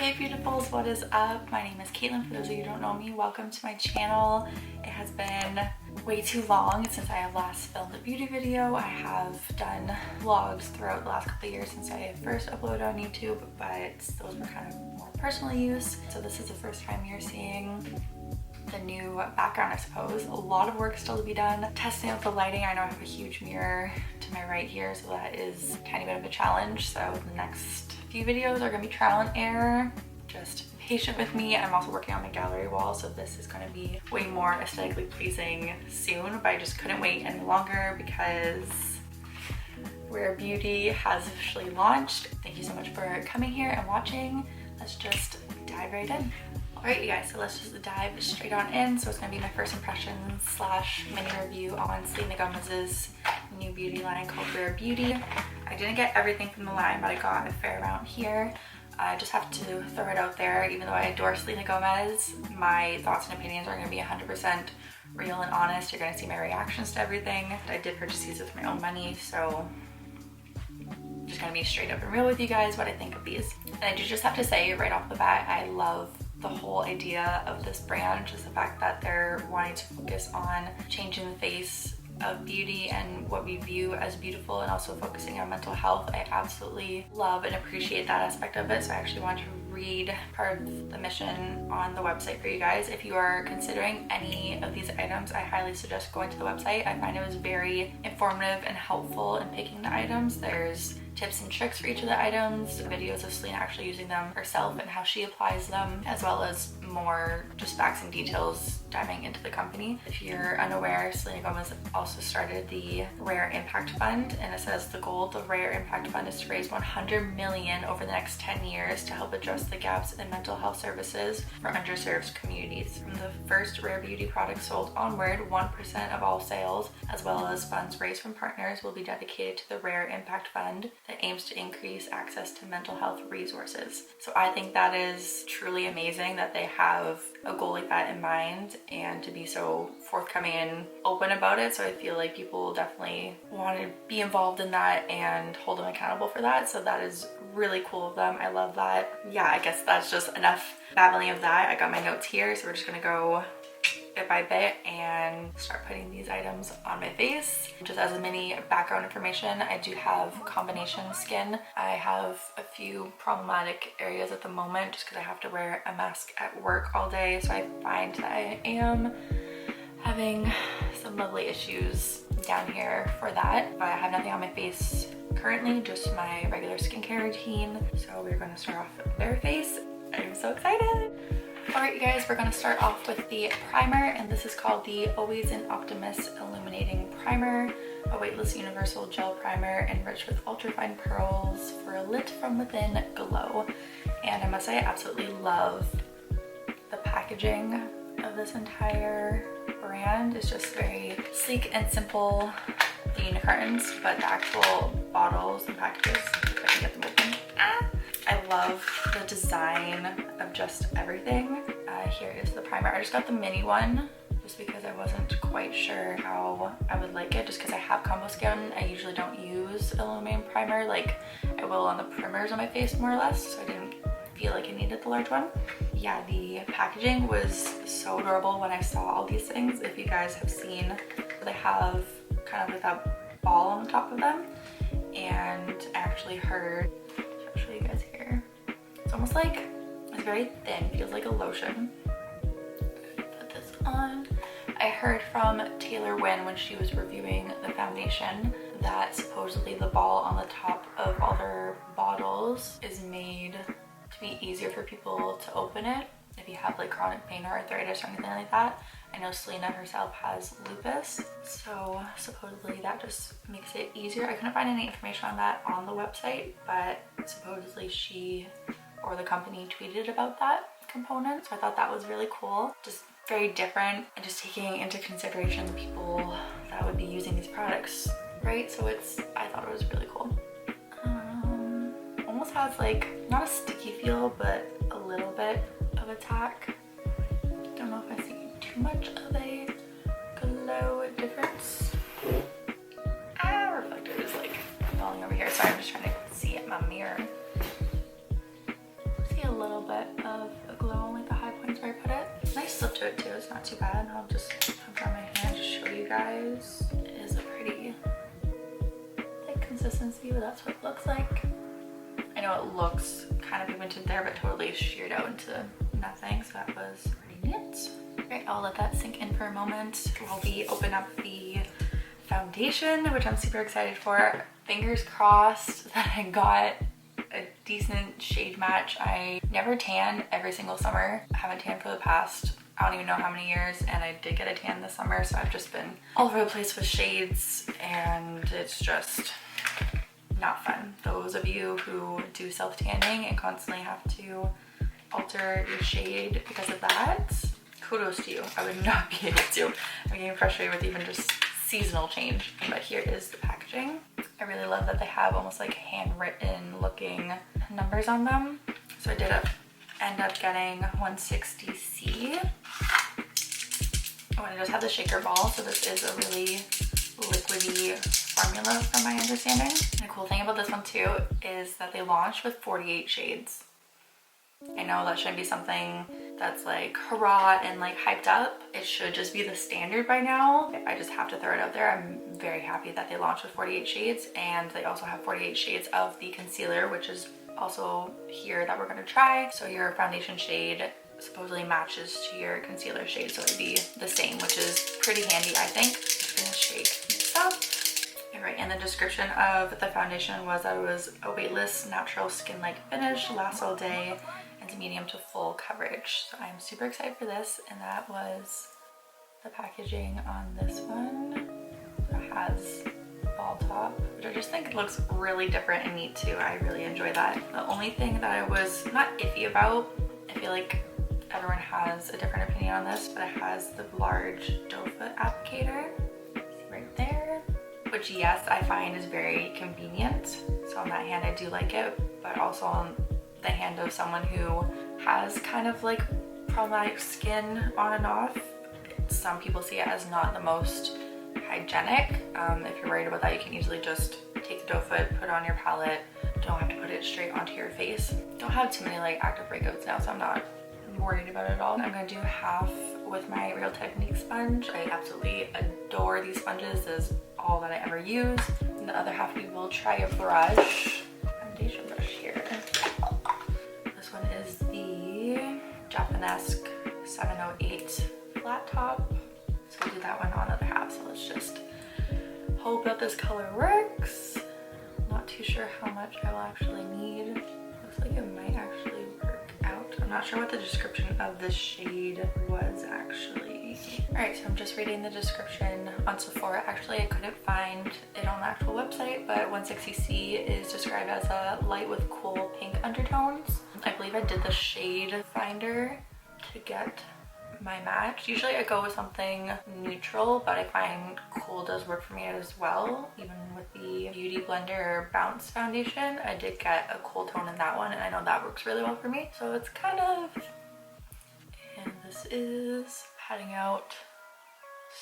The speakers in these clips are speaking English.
Hey beautifuls, what is up? My name is Caitlin. For those of you who don't know me, welcome to my channel. It has been way too long since I have last filmed a beauty video. I have done vlogs throughout the last couple of years since I first uploaded on YouTube, but those were kind of more personal use. So this is the first time you're seeing the new background, I suppose. A lot of work still to be done. Testing out the lighting. I know I have a huge mirror to my right here, so that is a tiny bit of a challenge. So the next few videos are gonna be trial and error. Just be patient with me. I'm also working on my gallery wall, so this is gonna be way more aesthetically pleasing soon, but I just couldn't wait any longer because Rare Beauty has officially launched. Thank you so much for coming here and watching. Let's just dive right in. Alright you guys, so let's just dive straight on in. So it's going to be my first impressions / mini review on Selena Gomez's new beauty line called Rare Beauty. I didn't get everything from the line, but I got a fair amount here. I just have to throw it out there. Even though I adore Selena Gomez, my thoughts and opinions are going to be 100% real and honest. You're going to see my reactions to everything. I did purchase these with my own money, so I'm just going to be straight up and real with you guys what I think of these. And I do just have to say right off the bat, I love the whole idea of this brand, just the fact that they're wanting to focus on changing the face of beauty and what we view as beautiful, and also focusing on mental health. I absolutely love and appreciate that aspect of it. So I actually want to read part of the mission on the website for you guys. If you are considering any of these items, I highly suggest going to the website. I find it was very informative and helpful in picking the items. There's tips and tricks for each of the items, videos of Selena actually using them herself and how she applies them, as well as more just facts and details diving into the company. If you're unaware, Selena Gomez also started the Rare Impact Fund, and it says the goal of the Rare Impact Fund is to raise 100 million over the next 10 years to help address the gaps in mental health services for underserved communities. From the first Rare Beauty product sold onward, 1% of all sales, as well as funds raised from partners, will be dedicated to the Rare Impact Fund that aims to increase access to mental health resources. So I think that is truly amazing that they have a goal like that in mind and to be so forthcoming and open about it. So I feel like people will definitely want to be involved in that and hold them accountable for that. So that is really cool of them. I love that. Yeah, I guess that's just enough babbling of that. I got my notes here, so we're just gonna go bit by bit and start putting these items on my face. Just as a mini background information, I do have combination skin. I have a few problematic areas at the moment just because I have to wear a mask at work all day, so I find that I am having some lovely issues down here for that. But I have nothing on my face currently, just my regular skincare routine. So we're going to start off with bare face. I'm so excited! Alright you guys, we're going to start off with the primer, and this is called the Always in Optimist Illuminating Primer, a weightless universal gel primer enriched with ultrafine pearls for a lit from within glow. And I must say I absolutely love the packaging of this entire brand. It's just very sleek and simple, the unicorns, but the actual bottles and packages, if I can get them open. I love the design of just everything. Here is the primer. I just got the mini one just because I wasn't quite sure how I would like it, just because I have combo skin. I usually don't use illuminating primer like I will on the primers on my face more or less, so I didn't feel like I needed the large one. Yeah, the packaging was so adorable when I saw all these things. If you guys have seen, they have kind of like that ball on the top of them, and I actually heard, I'll show you guys here. It's almost like, it's very thin, feels like a lotion. Put this on. I heard from Taylor Wynn when she was reviewing the foundation that supposedly the ball on the top of all their bottles is made to be easier for people to open it if you have like chronic pain or arthritis or anything like that. I know Selena herself has lupus, so supposedly that just makes it easier. I couldn't find any information on that on the website, but supposedly she or the company tweeted about that component, so I thought that was really cool. Just very different, and just taking into consideration the people that would be using these products, right? So I thought it was really cool. Almost has like, not a sticky feel, but a little bit of a tack. Don't know if I see too much of a glow difference. Reflector is like falling over here. Sorry, I'm just trying to see it in my mirror. See a little bit. consistency, but that's what it looks like. I know it looks kind of pigmented there, but totally sheared out into nothing, so that was pretty neat. Okay, I'll let that sink in for a moment while we open up the foundation, which I'm super excited for. Fingers crossed that I got a decent shade match. I never tan every single summer. I haven't tanned for the past, I don't even know how many years, and I did get a tan this summer, so I've just been all over the place with shades, and it's just not fun. Those of you who do self-tanning and constantly have to alter your shade because of that, kudos to you. I would not be able to. I'm getting frustrated with even just seasonal change. But here is the packaging. I really love that they have almost like handwritten looking numbers on them. So I did end up getting 160C. Oh, and I just have the shaker ball, so this is a really liquidy formula from my understanding. And the cool thing about this one too is that they launched with 48 shades. I know that shouldn't be something that's like hurrah and like hyped up. It should just be the standard by now. I just have to throw it out there. I'm very happy that they launched with 48 shades, and they also have 48 shades of the concealer, which is also here that we're gonna try. So your foundation shade supposedly matches to your concealer shade, so it'd be the same, which is pretty handy, I think. Just gonna shake this up. Alright, and the description of the foundation was that it was a weightless, natural skin-like finish, lasts all day, and medium to full coverage. So I'm super excited for this, and that was the packaging on this one. It has a ball top, which I just think looks really different and neat too. I really enjoy that. The only thing that I was not iffy about, I feel like everyone has a different opinion on this, but it has the large doe foot applicator. See right there. Which, yes, I find is very convenient. So on that hand, I do like it, but also on the hand of someone who has kind of like problematic skin on and off, some people see it as not the most hygienic. If you're worried about that, you can easily just take the doe foot, put it on your palette. Don't have to put it straight onto your face. Don't have too many like active breakouts now, so I'm not worried about it at all. I'm gonna do half with my Real Technique sponge. I absolutely adore these sponges. This is all that I ever use. And the other half we will try a brush, foundation brush here. This one is the Japonesque 708 flat top. So we'll do that one on the other half. So let's just hope that this color works. Not too sure how much I will actually need. Looks like it might actually work out. I'm not sure what the description of this shade was actually. Alright, so I'm just reading the description on Sephora. Actually, I couldn't find it on the actual website, but 160C is described as a light with cool pink undertones. I believe I did the shade finder to get my match. Usually I go with something neutral, but I find cool does work for me as well. Even with the Beauty Blender Bounce foundation, I did get a cool tone in that one, and I know that works really well for me. So it's kind of, and this is patting out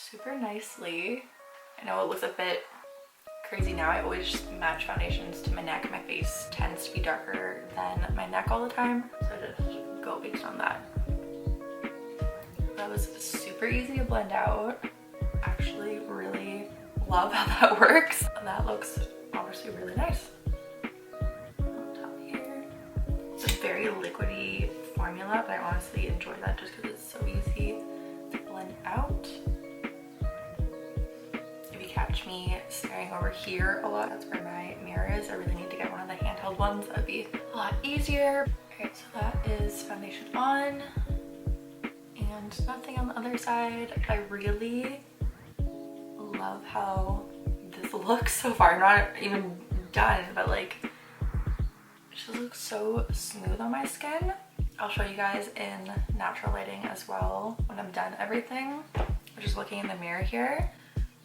super nicely. I know it looks a bit crazy now. I always just match foundations to my neck. My face tends to be darker than my neck all the time, so I just go based on that. That was super easy to blend out. Actually really love how that works. That looks obviously really nice. On top here. It's a very liquidy formula, but I honestly enjoy that just because it's so easy to blend out. If you catch me staring over here a lot, that's where my mirror is. I really need to get one of the handheld ones. That would be a lot easier. Alright, so that is foundation on. And nothing on the other side. I really love how this looks so far. I'm not even done, but like it just looks so smooth on my skin. I'll show you guys in natural lighting as well when I'm done everything. I'm just looking in the mirror here.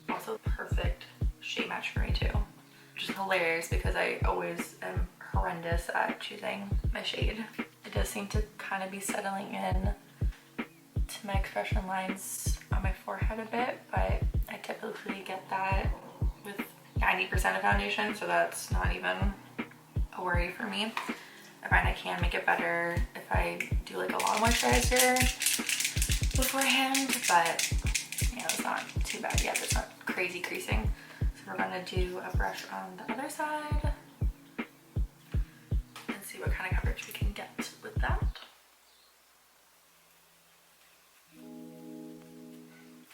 Also perfect shade match for me too, which is hilarious because I always am horrendous at choosing my shade. It does seem to kind of be settling in to my expression lines on my forehead a bit, but I typically get that with 90% of foundation, so that's not even a worry for me. I find I can make it better if I do like a lot of moisturizer beforehand, but yeah, it's not too bad yet. It's not crazy creasing, so we're gonna do a brush on the other side and see what kind of coverage we can get with that.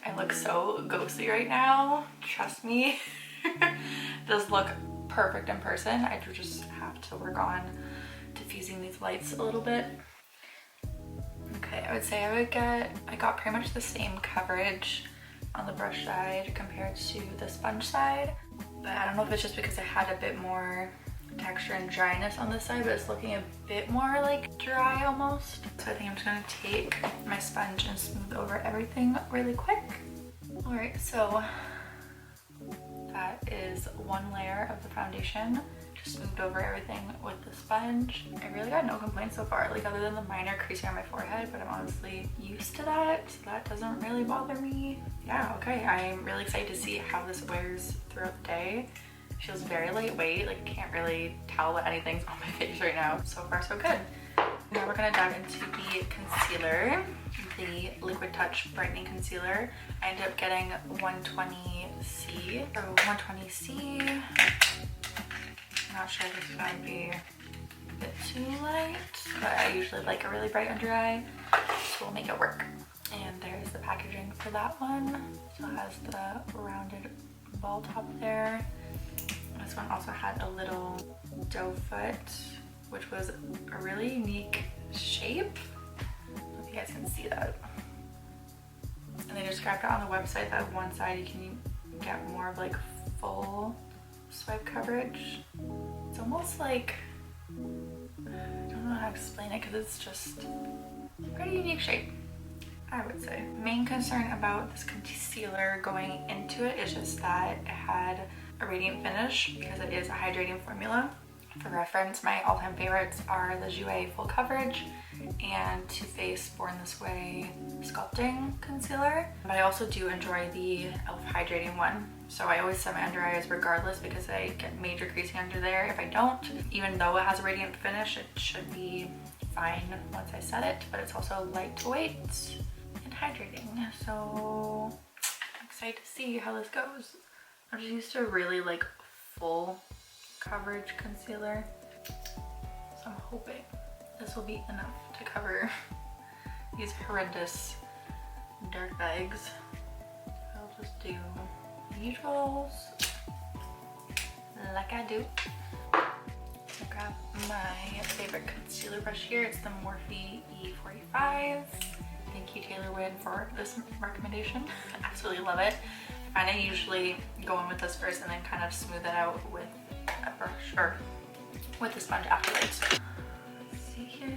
I look so ghostly right now, trust me. It does look perfect in person. I do just have to work on diffusing these lights a little bit. Okay, I would say I got pretty much the same coverage on the brush side compared to the sponge side, but I don't know if it's just because I had a bit more texture and dryness on this side, but it's looking a bit more like dry almost. So I think I'm just gonna take my sponge and smooth over everything really quick. All right, so that is one layer of the foundation. Just smoothed over everything with the sponge. I really got no complaints so far, like other than the minor creasing on my forehead, but I'm honestly used to that, so that doesn't really bother me. Yeah, okay, I'm really excited to see how this wears throughout the day. It feels very lightweight, like I can't really tell that anything's on my face right now. So far, so good. Now we're gonna dive into the concealer, the Liquid Touch Brightening Concealer. I ended up getting 120C. So 120C. I'm not sure if this is going to be a bit too light, but I usually like a really bright under eye, so we'll make it work. And there's the packaging for that one. So it has the rounded ball top there. This one also had a little doe foot, which was a really unique shape. I don't know if you guys can see that. And they described it on the website that one side you can get more of like full swipe coverage. It's almost like, I don't know how to explain it because it's just a pretty unique shape, I would say. Main concern about this concealer going into it is just that it had a radiant finish because it is a hydrating formula. For reference, my all-time favorites are the Jouer Full Coverage and Too Faced Born This Way Sculpting Concealer. But I also do enjoy the e.l.f. Hydrating one. So I always set my under eyes regardless because I get major creasing under there. If I don't, even though it has a radiant finish, it should be fine once I set it. But it's also lightweight and hydrating. So I'm excited to see how this goes. I'm just used to really like full coverage concealer, so I'm hoping this will be enough to cover these horrendous dark bags. I'll just do the usuals like I do. I'll grab my favorite concealer brush here. It's the Morphe E45. Thank you, Taylor Wynn, for this recommendation. I absolutely love it. I find I usually go in with this first and then kind of smooth it out with a brush or with the sponge afterwards. Let's see here.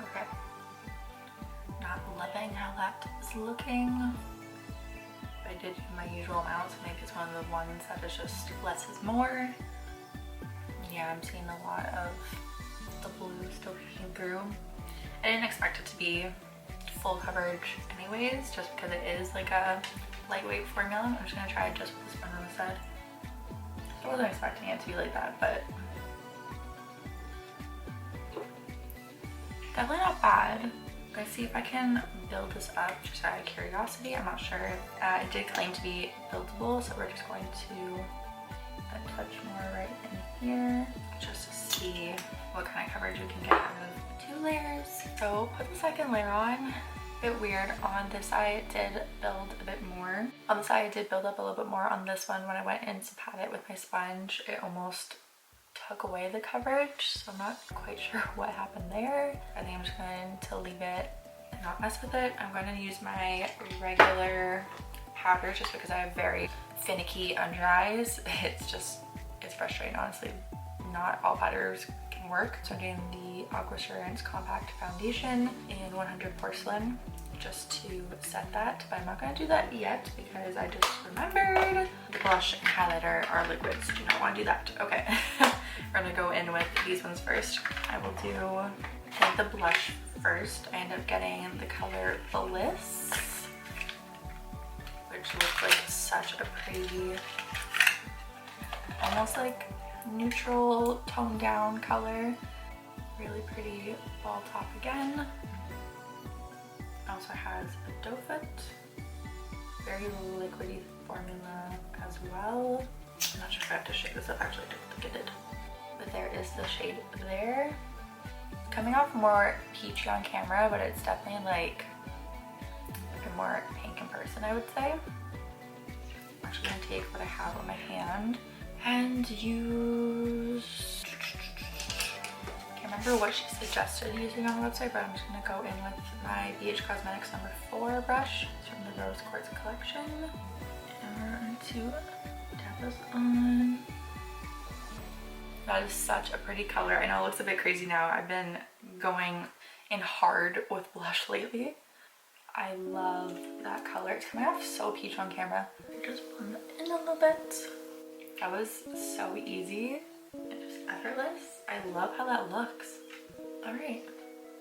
Okay. Not loving how that is looking. I did my usual amount, so maybe it's one of the ones that is just less is more. Yeah, I'm seeing a lot of the blue still peeking through. I didn't expect it to be full coverage anyways, just because it is like a lightweight formula. I'm just gonna try it just with the sponge on the side. So I wasn't expecting it to be like that, but definitely not bad. Let's see if I can build this up just out of curiosity. I'm not sure. It did claim to be buildable, so we're just going to touch more right in here just to see what kind of coverage we can get out of 2 layers. So put the second layer on. A bit weird. On this side it did build a bit more. On the side it did build up a little bit more. On this one, when I went in to pat it with my sponge, it almost took away the coverage, so I'm not quite sure what happened there. I think I'm just going to leave it and not mess with it. I'm going to use my regular powder just because I have very finicky under eyes. It's frustrating, honestly. Not all powders can work. So I'm doing the Aquasurance Compact Foundation in 100 Porcelain just to set that, but I'm not going to do that yet because I just remembered the blush and highlighter are liquids. Do not want to do that. Okay. We're going to go in with these ones first. I will do, I think, the blush first. I end up getting the color Bliss, which looks like such a pretty, almost like neutral toned down color. Really pretty ball top again. Oh, also has a doe foot. Very liquidy formula as well. I'm not sure if I have to shake this up, actually I don't think I did. But there is the shade there. Coming off more peachy on camera, but it's definitely like a more pink in person, I would say. I'm actually gonna take what I have on my hand and use, can't remember what she suggested using on the website, but I'm just gonna go in with my BH Cosmetics #4 brush. It's from the Rose Quartz collection. And we're going to tap this on. That is such a pretty color. I know it looks a bit crazy now. I've been going in hard with blush lately. I love that color. It's coming off so peach on camera. Just blend it in a little bit. That was so easy and just effortless. I love how that looks. All right.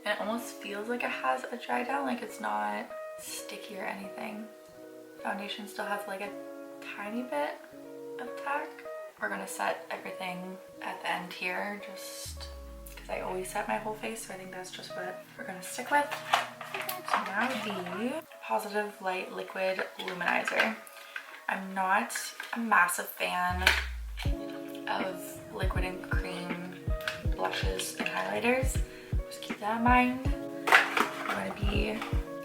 And it almost feels like it has a dry down, like it's not sticky or anything. Foundation still has like a tiny bit of tack. We're gonna set everything at the end here, just because I always set my whole face, so I think that's just what we're gonna stick with. So now the Positive Light Liquid Luminizer. I'm not a massive fan of liquid and cream blushes and highlighters. Just keep that in mind. I'm gonna be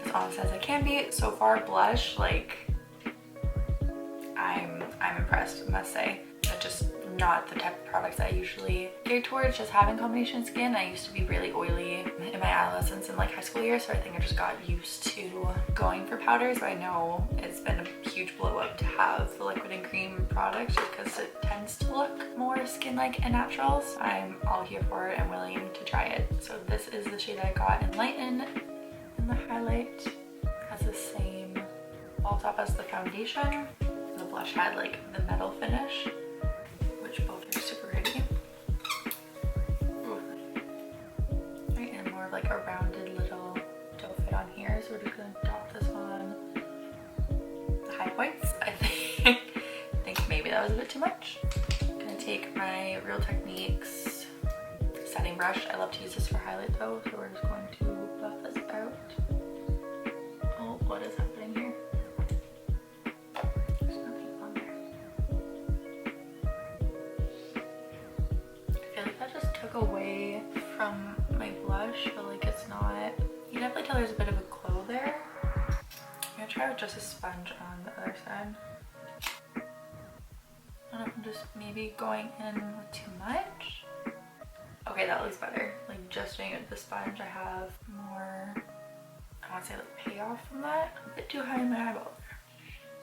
as honest as I can be. So far, blush, like, I'm impressed, I must say. It's just not the type of products I usually gear towards, just having combination skin. I used to be really oily in my adolescence and like high school years, so I think I just got used to going for powders. But I know it's been a huge blow up to have the liquid and cream products just because it tends to look more skin-like and natural. So I'm all here for it and willing to try it. So this is the shade I got, Enlighten, and the highlight has the same fall top as the foundation. The blush had like the metal finish, which both are super pretty. Ooh. Right, and more of like a rounded little doe fit on here. So we're just gonna dot this on the high points. I think maybe that was a bit too much. I'm gonna take my Real Techniques setting brush. I love to use this for highlight though, so we're just going to buff this out. Oh, what is happening here? Away from my blush, but like it's not, you can definitely tell there's a bit of a glow there. I'm gonna try with just a sponge on the other side. I don't know if I'm just maybe going in with too much. Okay, that looks better. Like just doing it with the sponge, I have more, I want to say like payoff from that. A bit too high in my eyeball there.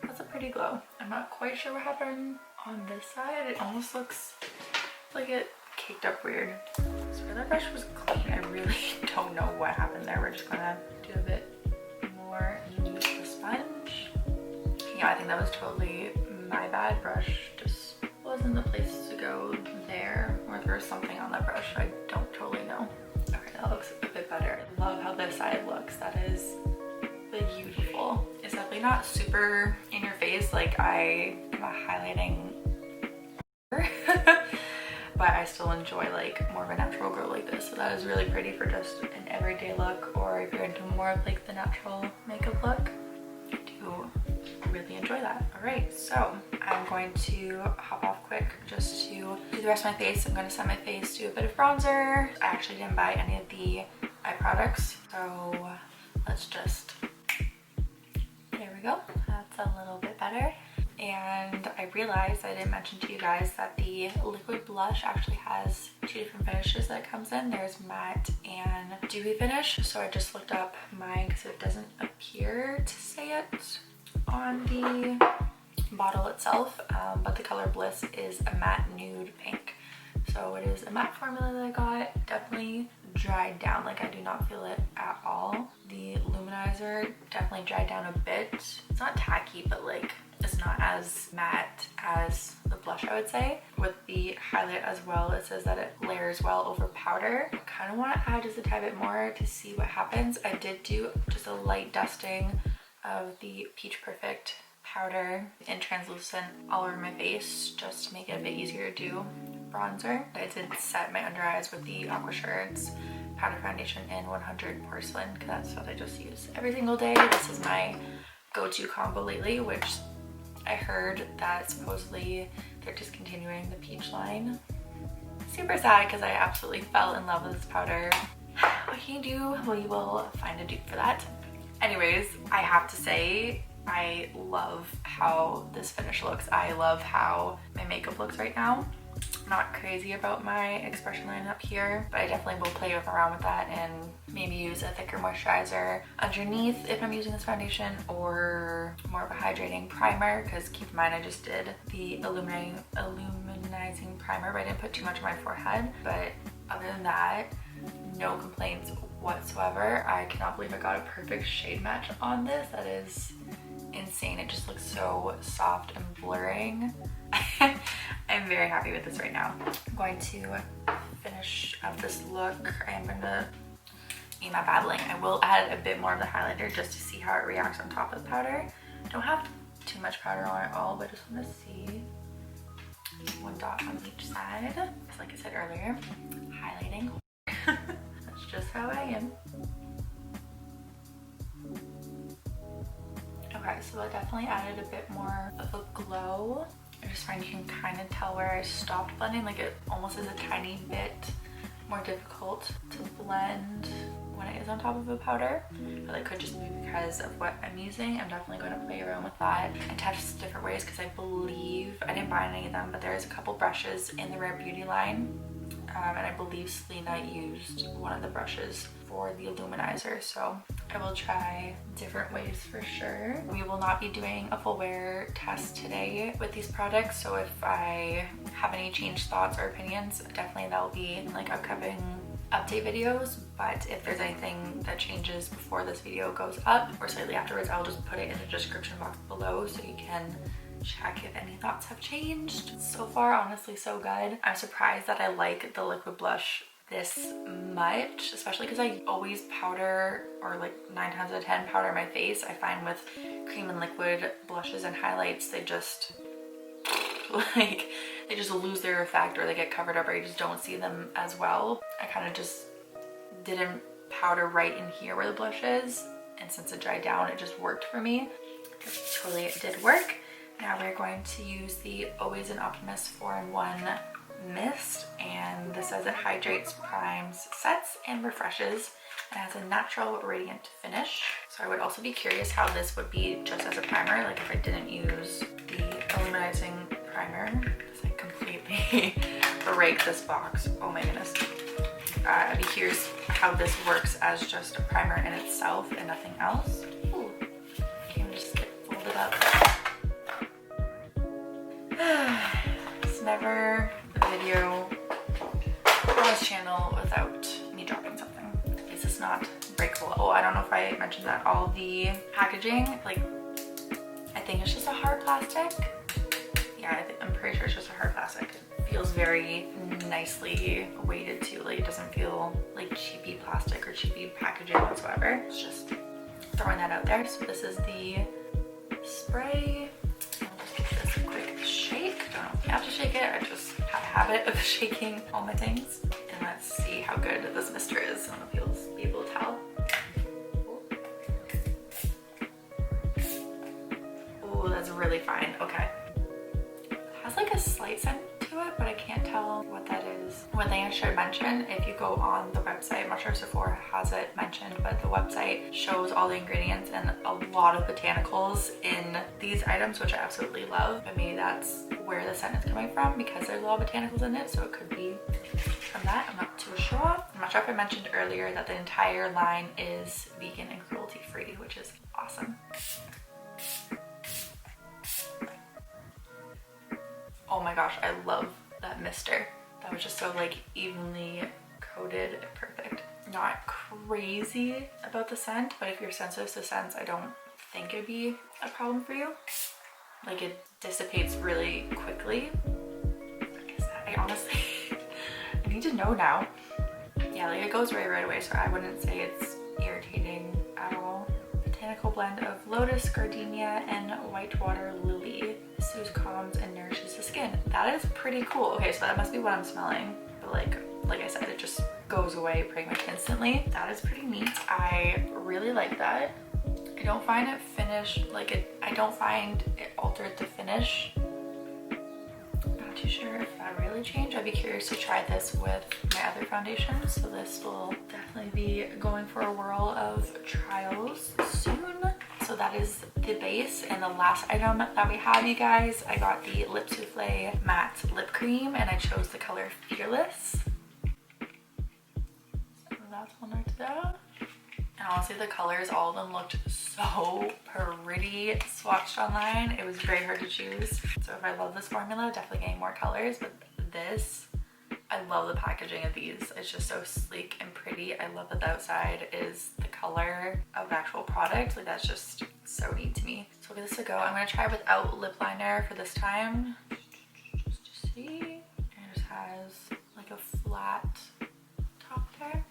That's a pretty glow. I'm not quite sure what happened on this side. It almost looks like it caked up weird. So that brush was clean. I really don't know what happened there. We're just gonna do a bit more and use the sponge. Yeah, I think that was totally my bad. Brush just wasn't the place to go there, or if there was something on that brush. I don't totally know. Okay, that looks a bit better. I love how this side looks. That is beautiful. It's definitely not super in your face. Like I am a highlighting but I still enjoy like more of a natural glow like this. So that is really pretty for just an everyday look, or if you're into more of like the natural makeup look. I do really enjoy that. All right, so I'm going to hop off quick just to do the rest of my face. I'm going to set my face to a bit of bronzer. I actually didn't buy any of the eye products, so let's just, there we go. That's a little bit better. And I realized I didn't mention to you guys that the liquid blush actually has two different finishes that it comes in. There's matte and dewy finish. So I just looked up mine because it doesn't appear to say it on the bottle itself, but the color Bliss is a matte nude pink. So it is a matte formula that I got. Definitely dried down, like I do not feel it at all. The Luminizer definitely dried down a bit. It's not tacky, but like it's not as matte as the blush, I would say. With the highlight as well, it says that it layers well over powder. I kind of want to add just a tad bit more to see what happens. I did do just a light dusting of the Peach Perfect powder in translucent all over my face just to make it a bit easier to do bronzer. I did set my under eyes with the Aquasurance powder foundation in 100 Porcelain because that's what I just use every single day. This is my go-to combo lately, which I heard that supposedly they're discontinuing the peach line. Super sad because I absolutely fell in love with this powder. What can you do? Well, you will find a dupe for that. Anyways, I have to say, I love how this finish looks. I love how my makeup looks right now. I'm not crazy about my expression line up here, but I definitely will play around with that and maybe use a thicker moisturizer underneath if I'm using this foundation, or more of a hydrating primer, because keep in mind I just did the illuminizing primer, but I didn't put too much on my forehead. But other than that, no complaints whatsoever. I cannot believe I got a perfect shade match on this. That is insane. It just looks so soft and blurring. I'm very happy with this right now. I'm going to finish up this look. I am gonna aim at babbling. I will add a bit more of the highlighter just to see how it reacts on top of the powder. Don't have too much powder on it all, but just want to see. One dot on each side. Just like I said earlier, highlighting. That's just how I am. Okay, so I definitely added a bit more of a glow. I just find you can kind of tell where I stopped blending, like it almost is a tiny bit more difficult to blend when it is on top of a powder. But it could just be because of what I'm using. I'm definitely going to play around with that and test different ways, because I believe, I didn't buy any of them, but there's a couple brushes in the Rare Beauty line. And I believe Selena used one of the brushes for the Luminizer, so I will try different ways for sure. We will not be doing a full wear test today with these products, so if I have any changed thoughts or opinions, definitely that will be in like upcoming update videos. But if there's anything that changes before this video goes up or slightly afterwards, I'll just put it in the description box below so you can check if any thoughts have changed. So far, honestly, so good. I'm surprised that I like the liquid blush this much, especially because I always powder, or like 9 times out of 10 powder my face. I find with cream and liquid blushes and highlights, they just like, they just lose their effect, or they get covered up, or you just don't see them as well. I kind of just didn't powder right in here where the blush is, and since it dried down, it just worked for me. It totally did work. Now we're going to use the Always an Optimist 4-in-1 mist, and this says it hydrates, primes, sets, and refreshes, and has a natural radiant finish. So I would also be curious how this would be just as a primer, like if I didn't use the illuminizing primer, because I completely break this box. Oh my goodness. I'd be curious how this works as just a primer in itself and nothing else. Ooh, can't just get folded up. It's never a video on this channel without me dropping something. This is not breakable. Oh, I don't know if I mentioned that all the packaging, like, I think it's just a hard plastic. Yeah, I'm pretty sure it's just a hard plastic. It feels very nicely weighted too. Like, it doesn't feel like cheapy plastic or cheapy packaging whatsoever. It's just throwing that out there. So this is the spray. Don't know if you have to shake it, I just have a habit of shaking all my things. And let's see how good this mister is. I don't know if you'll be able to tell. Oh, that's really fine. Okay. It has like a slight scent to it, but I can't tell what that is. One thing I should mention, if you go on the website, I'm not sure if Sephora has it mentioned, but the website shows all the ingredients and a lot of botanicals in these items, which I absolutely love. But maybe that's where the scent is coming from, because there's a lot of botanicals in it, so it could be from that. I'm not too sure. I'm not sure if I mentioned earlier that the entire line is vegan and cruelty free, which is awesome. Oh my gosh, I love that mister. That was just so like evenly coated and perfect. Not crazy about the scent, but if you're sensitive to scents, I don't think it'd be a problem for you. Like, it dissipates really quickly. What is that? I honestly, I need to know now. Yeah, like it goes right away, so I wouldn't say it's irritating at all. Botanical blend of lotus, gardenia, and whitewater lily. Soothes, calms, and nourishes the skin. That is pretty cool. Okay, so that must be what I'm smelling. But like like I said, it just goes away pretty much instantly. That is pretty neat. I really like that. I don't find it finished, like I don't find it altered the finish. Not too sure if that really changed. I'd be curious to try this with my other foundations. So this will definitely be going for a whirl of trials soon. So that is the base, and the last item that we have, you guys, I got the Lip Soufflé Matte Lip Cream, and I chose the color Fearless. So that's one right there. And honestly, the colors, all of them looked so pretty swatched online. It was very hard to choose. So if I love this formula, definitely getting more colors, but this, I love the packaging of these. It's just so sleek and pretty. I love that the outside is the color of the actual product. Like, that's just so neat to me. So I'll give this a go. I'm gonna try without lip liner for this time, just to see. And it just has like a flat top there.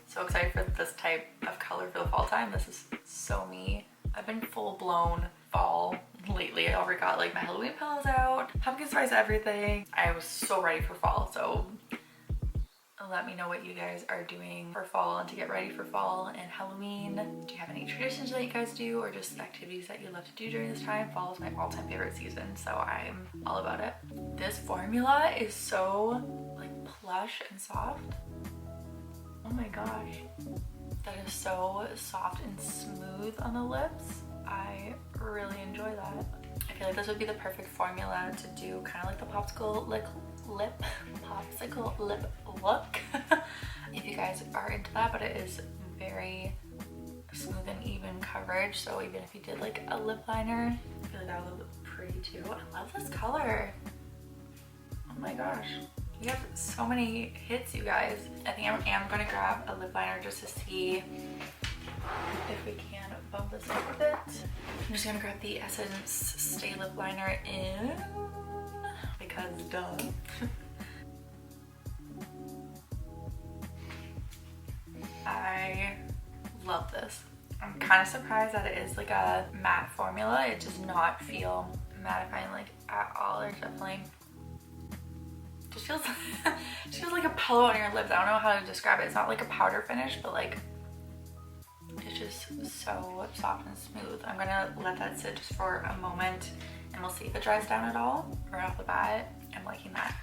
So excited for this type of color for the fall time. This is so me. I've been full blown fall lately. I already got like my Halloween pillows out, pumpkin spice everything. I was so ready for fall. So let me know what you guys are doing for fall and to get ready for fall and Halloween. Do you have any traditions that you guys do, or just activities that you love to do during this time? Fall is my all-time favorite season, so I'm all about it. This formula is so like plush and soft. Oh my gosh, that is so soft and smooth on the lips. I really enjoy that. I feel like this would be the perfect formula to do kind of like the popsicle lip look. If you guys are into that, but it is very smooth and even coverage. So even if you did like a lip liner, I feel like that would look pretty too. I love this color. Oh my gosh. We have so many hits, you guys. I think I am gonna grab a lip liner just to see if we can bump this up a bit. I'm just gonna grab the Essence Stay Lip Liner in, because duh. I love this. I'm kind of surprised that it is like a matte formula. It does not feel mattifying like at all. It definitely just feels like a pillow on your lips. I don't know how to describe it. It's not like a powder finish, but like it's just so soft and smooth. I'm gonna let that sit just for a moment and we'll see if it dries down at all. Right off the bat, I'm liking that.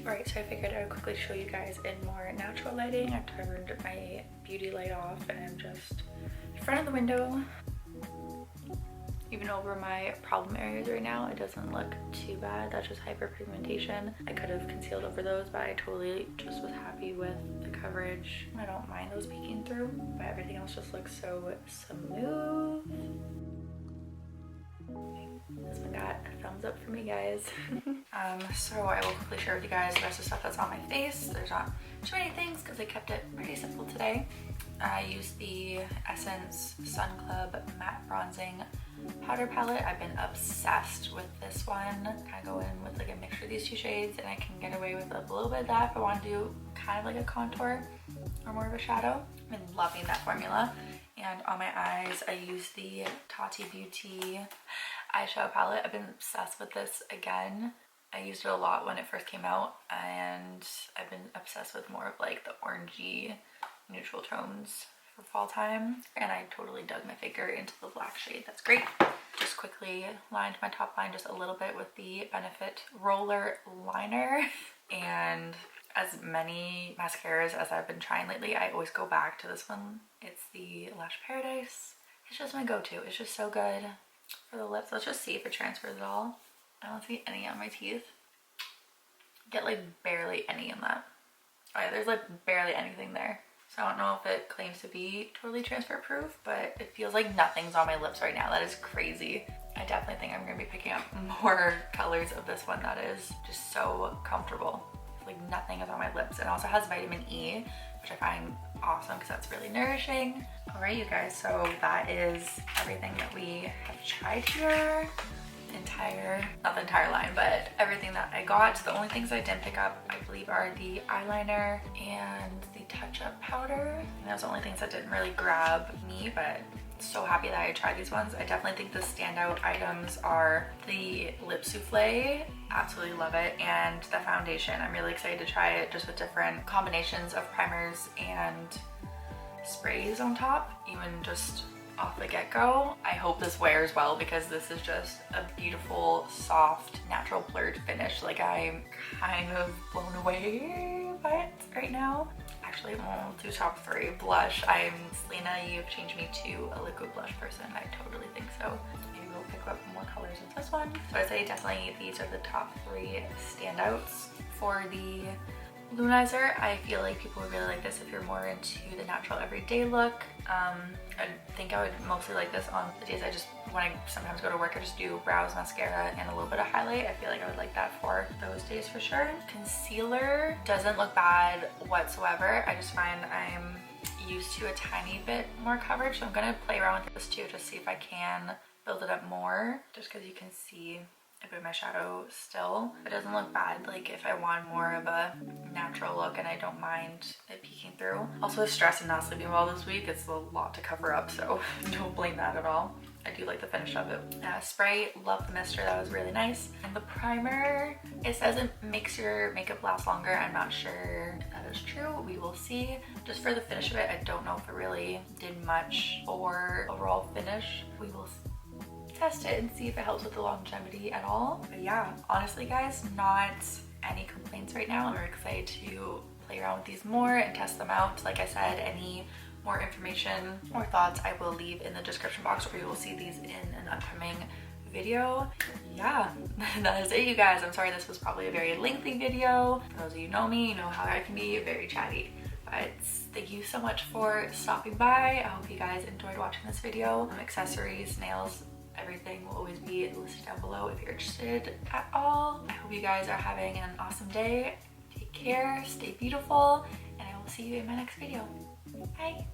Alright, so I figured I would quickly show you guys in more natural lighting. I've turned my beauty light off and I'm just in front of the window. Even over my problem areas right now, it doesn't look too bad. That's just hyperpigmentation. I could have concealed over those, but I totally just was happy with the coverage. I don't mind those peeking through, but everything else just looks so smooth. This one got a thumbs up for me, guys. So I will quickly share with you guys the rest of the stuff that's on my face. There's not too many things because I kept it pretty simple today. I used the Essence Sun Club Matte Bronzing Powder Palette. I've been obsessed with this one. Kind of go in with like a mixture of these two shades, and I can get away with a little bit of that if I want to do kind of like a contour or more of a shadow. I've been loving that formula. And on my eyes, I use the Tati Beauty eyeshadow palette. I've been obsessed with this again. I used it a lot when it first came out, and I've been obsessed with more of like the orangey neutral tones for fall time, and I totally dug my finger into the black shade. That's great. Just quickly lined my top line just a little bit with the Benefit Roller Liner, and as many mascaras as I've been trying lately, I always go back to this one. It's the Lash Paradise. It's just my go-to. It's just so good for the lips. Let's just see if it transfers at all. I don't see any on my teeth. Get like barely any in that. Oh yeah, there's like barely anything there. So I don't know if it claims to be totally transfer proof, but it feels like nothing's on my lips right now. That is crazy. I definitely think I'm gonna be picking up more colors of this one that is just so comfortable. Like nothing is on my lips. It also has vitamin E, which I find awesome because that's really nourishing. All right, you guys, so that is everything that we have tried here. Not the entire line, but everything that I got. The only things I didn't pick up, I believe, are the eyeliner and the touch-up powder. And those are the only things that didn't really grab me, but so happy that I tried these ones. I definitely think the standout items are the lip souffle, absolutely love it, and the foundation. I'm really excited to try it just with different combinations of primers and sprays on top, even just off the get-go. I hope this wears well because this is just a beautiful, soft, natural blurred finish. Like, I'm kind of blown away by it right now. Actually, we'll do top 3. Blush. Selena, you've changed me to a liquid blush person. I totally think so. Maybe we'll pick up more colors with this one. So I'd say definitely these are the top 3 standouts. For the Luminizer, I feel like people would really like this if you're more into the natural everyday look. I think I would mostly like this on the days when I sometimes go to work, I just do brows, mascara, and a little bit of highlight. I feel like I would like that for those days for sure. Concealer doesn't look bad whatsoever. I just find I'm used to a tiny bit more coverage, so I'm gonna play around with this too, just see if I can build it up more, just because you can see a bit of my shadow still. It doesn't look bad, like if I want more of a natural look and I don't mind it peeking through. Also with stress and not sleeping well this week, it's a lot to cover up, so don't blame that at all. I do like the finish of it. Spray, love the mister, that was really nice. And the primer, it says it makes your makeup last longer. I'm not sure if that is true, we will see. Just for the finish of it, I don't know if it really did much for overall finish. We will test it and see if it helps with the longevity at all. But yeah, honestly guys, not any complaints right now. I'm very excited to play around with these more and test them out. Like I said, any more information or thoughts I will leave in the description box, or you will see these in an upcoming video. Yeah, that is it, you guys. I'm sorry this was probably a very lengthy video. For those of you who know me, you know how I can be very chatty. But thank you so much for stopping by. I hope you guys enjoyed watching this video. Accessories, nails, everything will always be listed down below if you're interested at all. I hope you guys are having an awesome day. Take care, stay beautiful, and I will see you in my next video. Bye.